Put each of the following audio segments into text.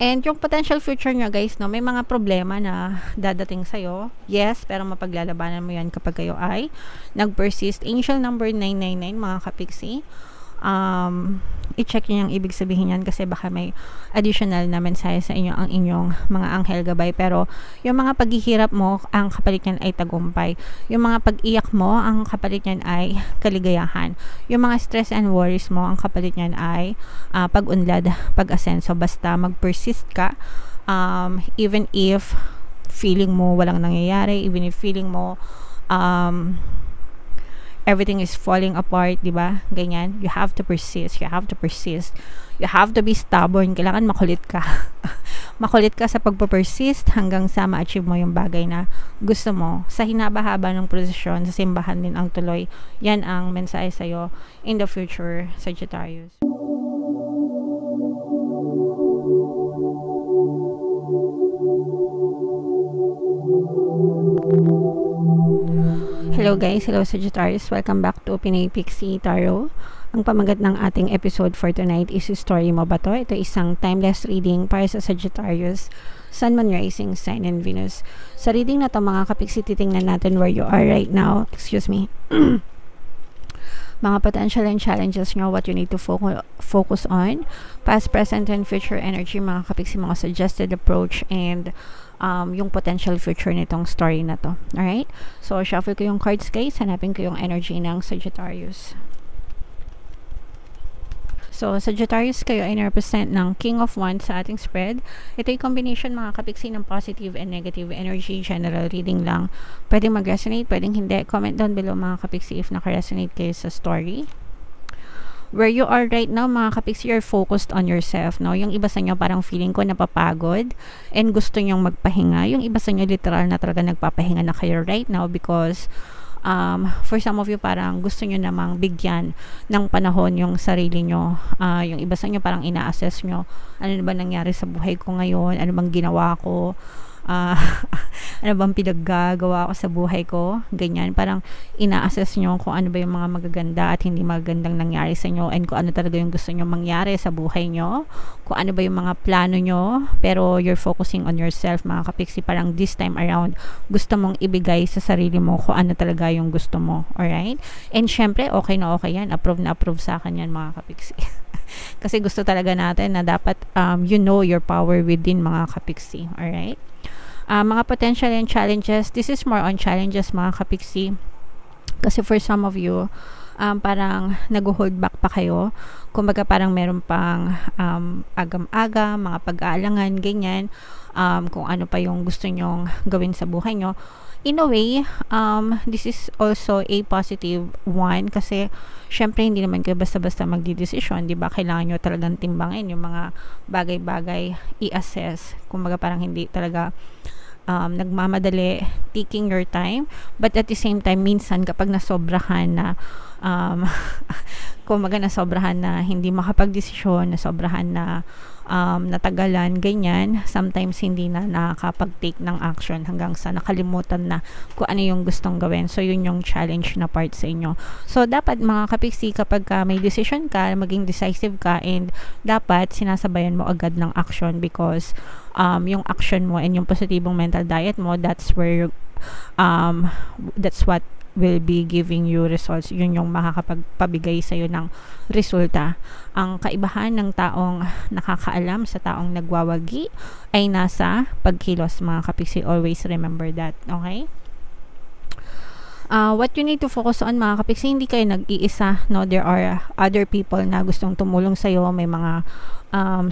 And yung potential future nyo guys, no, may mga problema na dadating sa'yo. Yes, pero mapaglalabanan mo yan kapag kayo ay nag-persist. Angel number 999 mga kapiksi. I-check nyo yung ibig sabihin yan kasi baka may additional na mensahe sa inyo ang inyong mga anghel gabay. Pero yung mga paghihirap mo, ang kapalit niyan ay tagumpay. Yung mga pag-iyak mo, ang kapalit niyan ay kaligayahan. Yung mga stress and worries mo, ang kapalit niyan ay pag-unlad, pag-asenso. Basta mag-persist ka, even if feeling mo walang nangyayari, even if feeling mo everything is falling apart, di ba? Ganyan. You have to persist. You have to persist. You have to be stubborn. Kailangan makulit ka. Makulit ka sa pagpapersist hanggang sa ma-achieve mo yung bagay na gusto mo. Sa hinaba-haba ng prosesyon, sa simbahan din ang tuloy. Yan ang mensahe sa'yo in the future, Sagittarius. Hello guys, hello Sagittarius, welcome back to Pinay Pixie Tarot. Ang pamagat ng ating episode for tonight is Story Mo Ba To? Ito isang timeless reading para sa Sagittarius, Sun, Moon, Rising, Sign, and Venus. Sa reading na to mga kapiksi, titingnan natin where you are right now. Excuse me. Mga potential and challenges nyo, what you need to focus on, past, present, and future energy, mga kapiksi, mga suggested approach, and yung potential future nitong story na to. Alright? So, shuffle ko yung cards guys. Hanapin ko yung energy ng Sagittarius. So, Sagittarius, kayo ay na-represent ng King of Wands sa ating spread. Ito yung combination mga kapiksi ng positive and negative energy. General reading lang. Pwedeng mag-resonate, pwedeng hindi. Comment down below mga kapiksi if naka-resonate kayo sa story. Where you are right now, mga kapiksi, you're focused on yourself, no? Yung iba sa inyo parang feeling ko napapagod and gusto nyong magpahinga. Yung iba sa inyo literal na talaga nagpapahinga na kayo right now because for some of you parang gusto nyo namang bigyan ng panahon yung sarili nyo. Yung iba sa inyo parang ina-assess nyo, ano ba nangyari sa buhay ko ngayon? Ano bang ginawa ko? Ano bang pinaggagawa ko sa buhay ko, ganyan, parang ina-assess nyo kung ano ba yung mga magaganda at hindi magagandang nangyari sa inyo and kung ano talaga yung gusto nyo mangyari sa buhay nyo, kung ano ba yung mga plano nyo, pero you're focusing on yourself mga kapiksi. Parang this time around gusto mong ibigay sa sarili mo kung ano talaga yung gusto mo. Alright? And syempre okay na okay yan, approve na approve sa akin yan mga kapiksi. Kasi gusto talaga natin na dapat you know your power within mga kapiksi. Alright? Mga potential and challenges, this is more on challenges mga kapiksi. Kasi for some of you, parang nag-hold back pa kayo. Kumbaga parang meron pang agam-aga, mga pag-aalangan, ganyan. Kung ano pa yung gusto nyong gawin sa buhay nyo. In a way, this is also a positive one kasi syempre hindi naman kayo basta-basta magdidesisyon, di ba? Kailangan nyo talagang timbangin yung mga bagay-bagay, i-assess. Kumbaga parang hindi talaga nagmamadali, taking your time, but at the same time minsan kapag nasobrahan na kumbaga nasobrahan na hindi makapagdesisyon, nasobrahan na natagalan, ganyan, sometimes hindi na nakakapag-take ng action hanggang sa nakalimutan na kung ano yung gustong gawin. So yun yung challenge na part sa inyo. So dapat mga kapiksi, kapag may decision ka, maging decisive ka, and dapat sinasabayan mo agad ng action because yung action mo and yung positibong mental diet mo, that's where that's what will be giving you results. Yun yung makakapagpabigay sa'yo ng resulta. Ang kaibahan ng taong nakakaalam sa taong nagwawagi ay nasa pagkilos mga kapiksi. Always remember that. Okay? What you need to focus on mga kapiksi, hindi kayo nag-iisa, no? There are other people na gustong tumulong sa'yo. May mga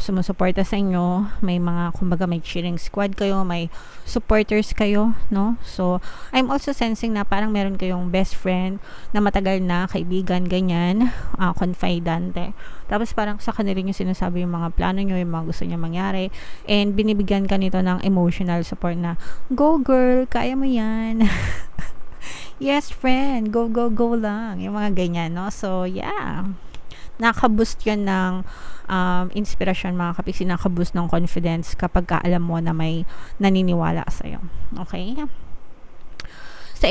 sumusuporta sa inyo, may mga, kumbaga may cheering squad kayo, may supporters kayo, no? So, I'm also sensing na parang meron kayong best friend na matagal na, kaibigan, ganyan, confidante. Tapos parang sa kanila nyo sinasabi yung mga plano nyo, yung mga gusto nyo mangyari, and binibigyan ka nito ng emotional support na, go girl, kaya mo yan. Yes friend, go go go lang, yung mga ganyan, no? So, yeah, nakaboost yun ng inspirasyon mga kapiksi, nakaboost ng confidence kapag alam mo na may naniniwala sa'yo. Okay? sa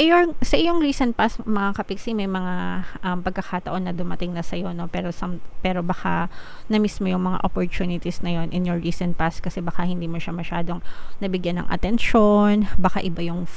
iyong recent past mga kapiksi, may mga pagkakataon na dumating na sa iyo, no, pero baka na-miss mo yung mga opportunities na yon in your recent past kasi baka hindi mo siya masyadong nabigyan ng attention, baka iba yung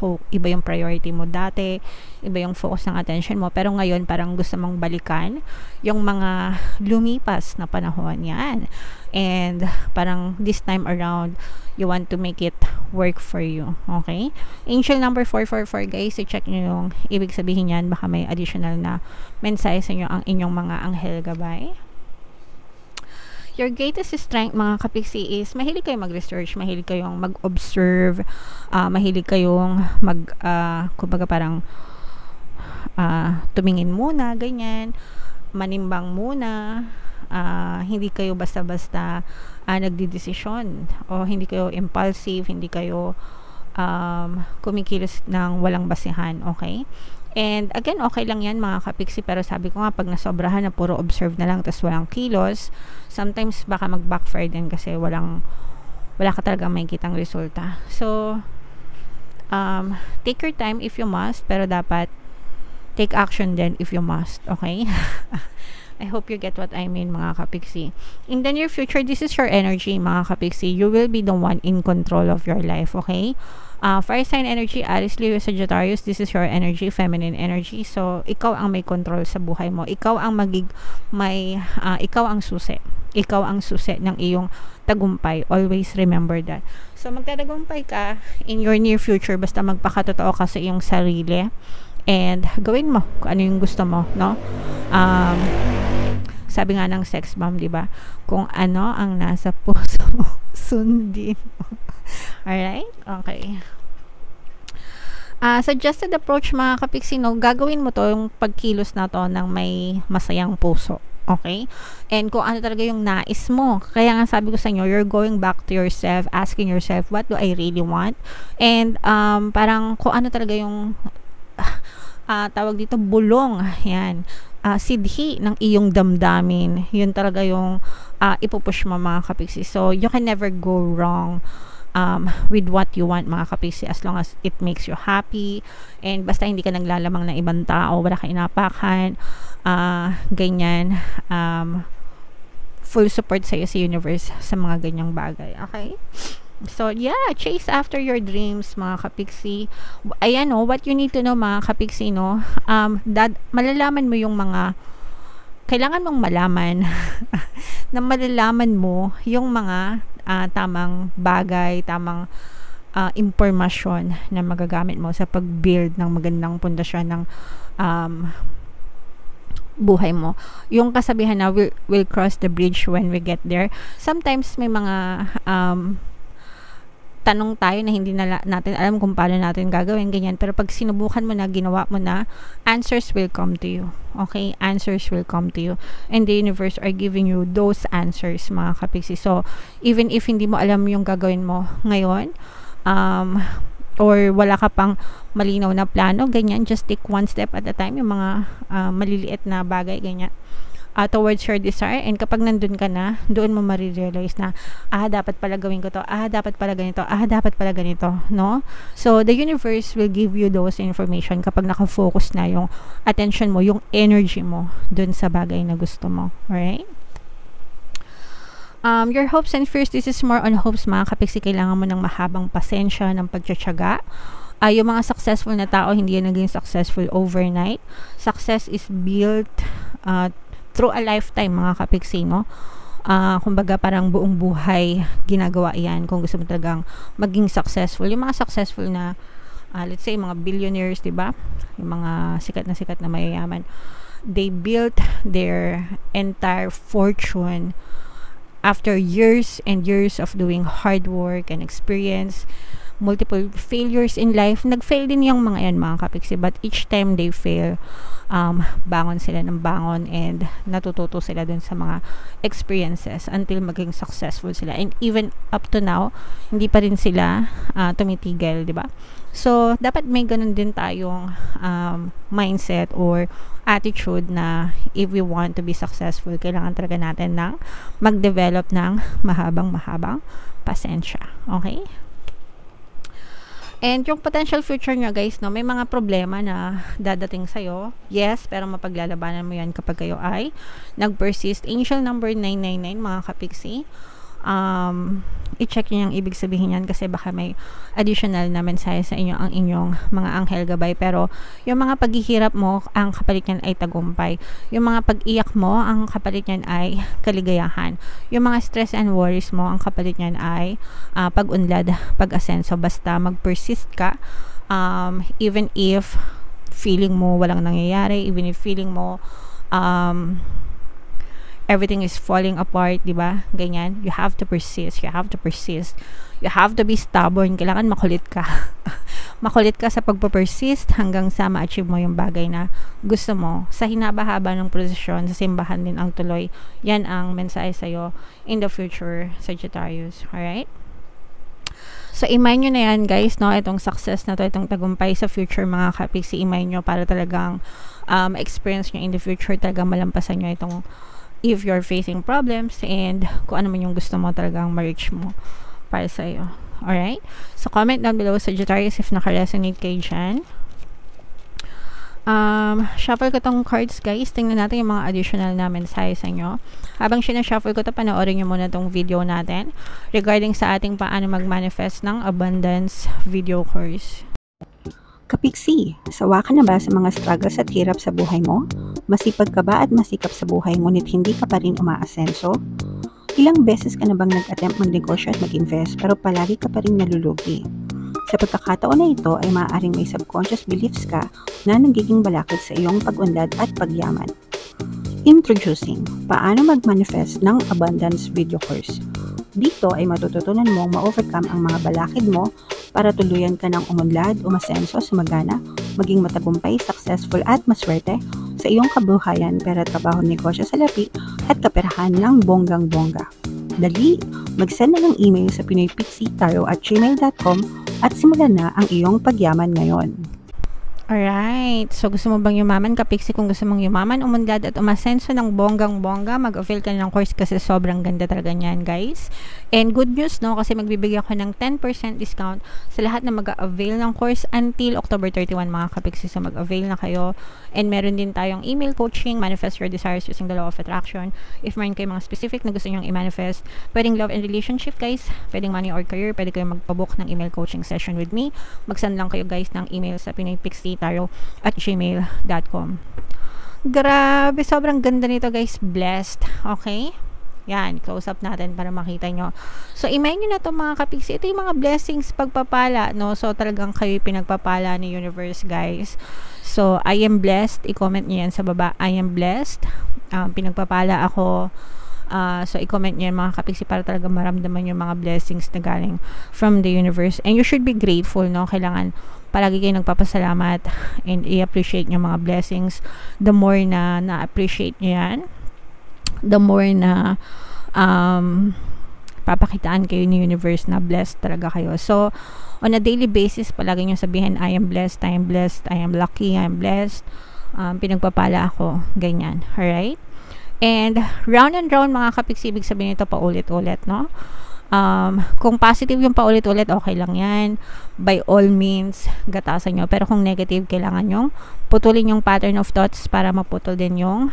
priority mo dati, iba yung focus ng attention mo, pero ngayon parang gusto mong balikan yung mga lumipas na panahon yan, and parang this time around you want to make it work for you. Okay? Angel number 444, guys. So, check nyo yung ibig sabihin yan. Baka may additional na mensahe sa inyo ang inyong mga anghel gabay. Your greatest strength, mga kapiksi, is mahilig kayong mag-research, mahilig kayong mag-observe, mahilig kayong kumbaga parang tumingin muna, ganyan, manimbang muna, hindi kayo basta-basta nagdidesisyon, o hindi kayo impulsive, hindi kayo kumikilos ng walang basihan, okay? And again, okay lang yan mga kapiksi, pero sabi ko nga, pag nasobrahan na puro observe na lang tas walang kilos, sometimes baka mag-backfire din kasi wala ka talaga makikitang resulta. So take your time if you must, pero dapat take action din if you must, okay? I hope you get what I mean, mga kapiksi. In the near future, this is your energy, mga kapiksi. You will be the one in control of your life, okay? Fire sign energy, Aries, Leo, Sagittarius, this is your energy, feminine energy. So, ikaw ang may control sa buhay mo. Ikaw ang ikaw ang susi. Ikaw ang susi ng iyong tagumpay. Always remember that. So, magtatagumpay ka in your near future basta magpakatotoo ka sa iyong sarili and gawin mo kung ano yung gusto mo, no? Sabi nga ng sex bomb, di ba? Kung ano ang nasa puso mo, sundin mo. Alright? Okay. Suggested approach, mga kapiksi, no? Gagawin mo to, yung pagkilos na to ng may masayang puso. Okay? And kung ano talaga yung nais mo. Kaya nga sabi ko sa inyo, you're going back to yourself, asking yourself, what do I really want? And parang kung ano talaga yung tawag dito, bulong, yan, sidhi ng iyong damdamin, yun talaga yung ipupush mo, mga kapiksi. So you can never go wrong with what you want, mga kapiksi, as long as it makes you happy, and basta hindi ka naglalamang ng ibang tao, wala ka inapakan, ganyan, full support sa'yo sa universe sa mga ganyang bagay, okay? So, yeah, chase after your dreams, mga kapiksi. Ayan, no, what you need to know, mga kapiksi, no, malalaman mo yung mga kailangan mong malaman na malalaman mo yung mga tamang bagay, tamang impormasyon na magagamit mo sa pag-build ng magandang pundasyon ng buhay mo. Yung kasabihan na we'll cross the bridge when we get there. Sometimes may mga tanong tayo na hindi na natin alam kung paano natin gagawin, ganyan. Pero pag sinubukan mo na, ginawa mo na, answers will come to you. Okay? Answers will come to you. And the universe are giving you those answers, mga kapiksi. So, even if hindi mo alam yung gagawin mo ngayon, or wala ka pang malinaw na plano, ganyan, just take one step at a time, yung mga maliliit na bagay, ganyan, towards your desire. And kapag nandun ka na, doon mo marirealize na, dapat pala gawin ko to, dapat pala ganito, dapat pala ganito, no? So, the universe will give you those information kapag nakafocus na yung attention mo, yung energy mo doon sa bagay na gusto mo. Alright? Your hopes and fears, this is more on hopes, mga kapiksi. Kailangan mo ng mahabang pasensya, ng pagtsatsaga. Yung mga successful na tao, hindi yan naging successful overnight. Success is built through a lifetime, mga kapiksi, no? Kumbaga parang buong buhay ginagawa yan kung gusto mo talagang maging successful. Yung mga successful na let's say mga billionaires, diba? Yung mga sikat na mayayaman, they built their entire fortune after years and years of doing hard work and experience, multiple failures in life. Nag-fail din yung mga yan, mga kapiksi, but each time they fail, bangon sila ng bangon and natututo sila dun sa mga experiences until maging successful sila. And even up to now, hindi pa rin sila tumitigil, di ba? So, dapat may ganun din tayong mindset or attitude na if we want to be successful, kailangan talaga natin ng mag-develop ng mahabang pasensya. Okay? And yung potential future nyo guys, no, may mga problema na dadating sa'yo. Yes, pero mapaglalabanan mo yan kapag kayo ay nag-persist. Angel number 999 mga kapiksi. I-check nyo yung ibig sabihin yan kasi baka may additional na mensahe sa inyo ang inyong mga anghel gabay. Pero yung mga paghihirap mo, ang kapalit niyan ay tagumpay. Yung mga pag-iyak mo, ang kapalit niyan ay kaligayahan. Yung mga stress and worries mo, ang kapalit niyan ay pag-unlad, pag-asenso. Basta mag-persist ka, even if feeling mo walang nangyayari, even if feeling mo everything is falling apart, di ba? Ganyan. You have to persist. You have to persist. You have to be stubborn. Kailangan makulit ka. Makulit ka sa pagpapersist hanggang sa ma-achieve mo yung bagay na gusto mo. Sa hinaba-haba ng prosesyon, sa simbahan din ang tuloy. Yan ang mensahe sa'yo in the future, Sagittarius. Alright? So, imay nyo na yan, guys, no? Itong success na to, itong tagumpay sa future, mga kapiksi, imay nyo para talagang experience nyo in the future, talagang malampasan nyo itong if you're facing problems and kung ano man yung gusto mo talagang ma-reach mo para sa iyo. Alright? So, comment down below, Sagittarius, if naka-resonate kayo dyan. Shuffle ko tong cards, guys. Tingnan natin yung mga additional na mensahe sa inyo. Habang sinashuffle ko to, panoorin nyo muna tong video natin regarding sa ating paano mag-manifest ng abundance video course. Kapiksi, sawa ka na ba sa mga struggles at hirap sa buhay mo? Masipag ka ba at masikap sa buhay ngunit hindi ka pa rin umaasenso? Ilang beses ka na bang nag-attempt magnegosyo at mag-invest pero palagi ka pa rin nalulugi? Sa pagkakataon na ito ay maaaring may subconscious beliefs ka na nagiging balakid sa iyong pag-unlad at pagyaman. Introducing, paano mag-manifest ng abundance video course. Dito ay matututunan mong ma-overcome ang mga balakid mo para tuluyan ka ng umunlad, umasenso, sumagana, maging matagumpay, successful at maswerte sa iyong kabuhayan, pera, trabaho, negosyo, salapi at kaperahan ng bonggang-bongga. Dali, mag-send na ng email sa pinoypixitaro@gmail.com at simulan na ang iyong pagyaman ngayon. Alright. So, gusto mo bang yumaman, kapiksi? Kung gusto mong yumaman, umunlad at umasenso ng bonggang-bongga, mag-avail ka ng course kasi sobrang ganda talaga niyan, guys. And good news, no? Kasi magbibigay ako ng 10% discount sa lahat na mag-avail ng course until October 31, mga kapiksi. So, mag-avail na kayo. And meron din tayong email coaching, manifest your desires using the law of attraction. If meron kayo mga specific na gusto nyong i-manifest, pwedeng love and relationship, guys. Pwedeng money or career. Pwede kayo magpabook ng email coaching session with me. Mag-send lang kayo, guys, ng email sa pinoypixitaro@gmail.com. Grabe, sobrang ganda nito, guys. Blessed. Okay? Yan, close up natin para makita nyo. So, imay nyo na ito, mga kapiksi. Ito yung mga blessings, pagpapala, no? So, talagang kayo pinagpapala ni universe, guys. So, I am blessed. I-comment nyo yan sa baba. I am blessed. Pinagpapala ako. So, i-comment nyo yan, mga kapiksi, para talaga maramdaman yung mga blessings na galing from the universe. And you should be grateful, no? Kailangan palagi kayo nagpapasalamat and i-appreciate nyo mga blessings. The more na na-appreciate nyo yan, the more na papakitaan kayo ni universe na blessed talaga kayo. So, on a daily basis, palagi nyo sabihin, I am blessed, I am blessed, I am lucky, I am blessed. Pinagpapala ako. Ganyan. Alright? And round and round, mga kapiksi, ibig sabihin ito paulit-ulit, no? Kung positive yung paulit-ulit, okay lang yan. By all means, gatasan nyo. Pero kung negative, kailangan nyo putulin yung pattern of thoughts para maputol din yung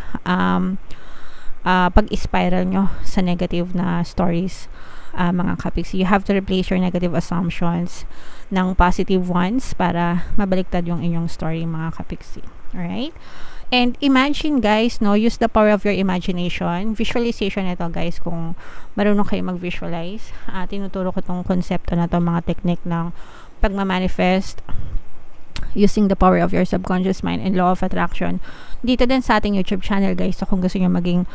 pag-spiral nyo sa negative na stories, mga kapiksi. You have to replace your negative assumptions ng positive ones para mabaliktad yung inyong story, mga kapiksi. Alright? And imagine, guys, no, use the power of your imagination. Visualization ito, guys, kung marunong kayo mag-visualize. Tinuturo ko tong konsepto na to, mga technique ng pagmamanifest using the power of your subconscious mind and law of attraction. Dito din sa ating YouTube channel, guys. So, kung gusto nyo maging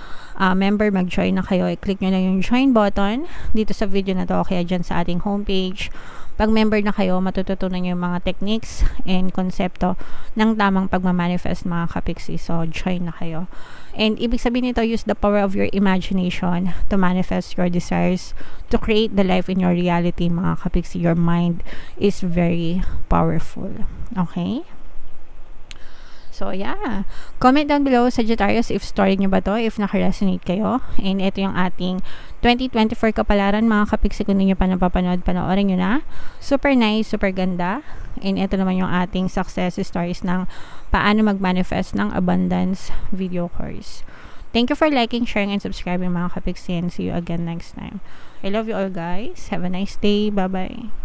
member, mag-join na kayo, i-click nyo lang yung join button dito sa video na to, kaya dyan sa ating homepage. Pag member na kayo, matututunan nyo yung mga techniques and konsepto ng tamang pagmamanifest, mga kapiksi. So, join na kayo. And ibig sabihin nito, use the power of your imagination to manifest your desires, to create the life in your reality, mga kapiksi. Your mind is very powerful. Okay? So, yeah. Comment down below, Sagittarius, if story nyo ba to, if naka-resonate kayo. And ito yung ating 2024 kapalaran, mga kapiksi. Kung hindi nyo pa napapanood, panoorin nyo na. Super nice, super ganda. And ito naman yung ating success stories ng paano mag-manifest ng abundance video course. Thank you for liking, sharing, and subscribing, mga kapiksi. And see you again next time. I love you all, guys. Have a nice day. Bye-bye.